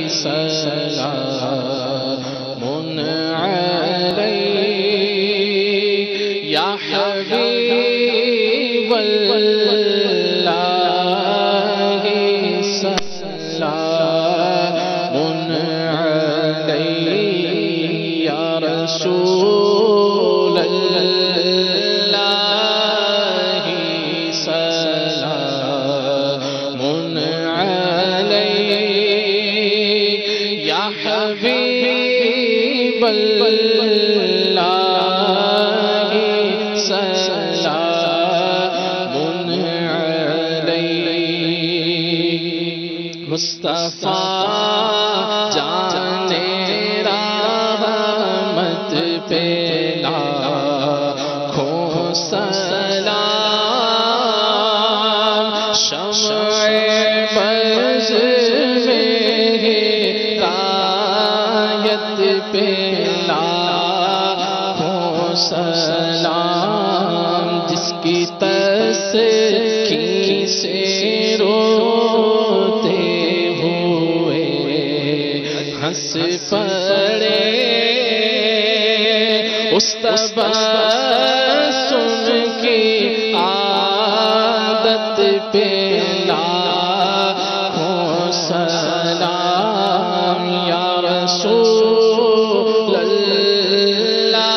سلام علیک یا حبیب اللہ سلام علیک یا رسول اللہ سلام علیک یا حبیب اللہ سلام علیک مصطفیٰ جانے رحمت پہ لاکھوں سلام شمع بز میں ہدایت پہ لاکھوں سلام جس کی تسکین سے روتے ہوئے ہنس پڑے اس تبسم کی عادت پہ لاکھوں سلام یا رسول اللہ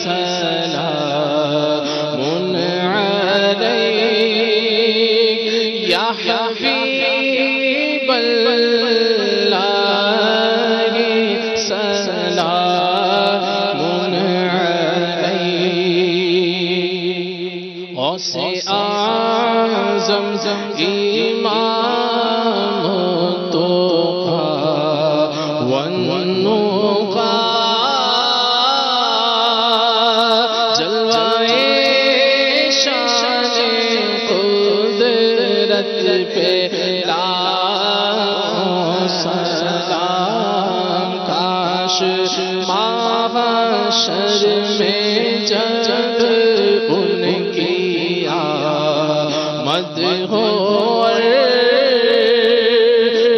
سلام علیک یا حبیب اللہ سلام علیک غوث اعظم امام تو والنقا جلوائے شان قدرت پہ لاکھوں سلام کاش محشر میں جب ان کی آمد ہو اور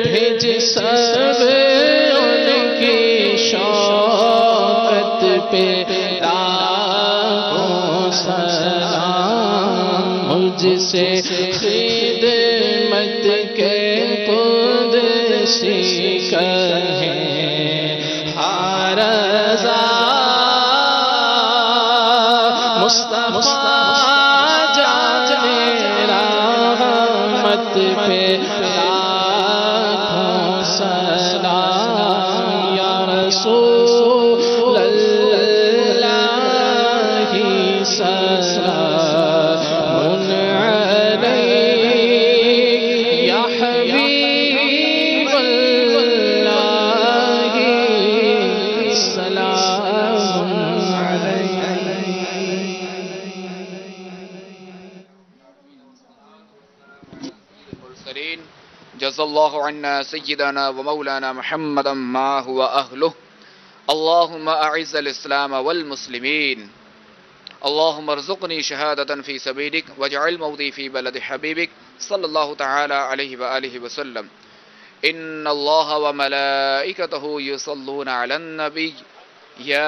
بھیج سب ان کی شوقت پہ لاکھوں سلام مجھ سے خدمت کے قدسی کہیں ہر رضا مصطفیٰ جانے رحمت پہ لاکھوں سلام یا رسول اللہ سلام علیک یا حبیب اللہ سلام المرسلين جزا الله عنا سيدنا ومولانا محمدا ما هو أهله اللهم أعز الإسلام والمسلمين اللهم ارزقني شهادة في سبيلك واجعل موضي في بلد حبيبك صلى الله تعالى عليه وآله وسلم إن الله وملائكته يصلون على النبي يا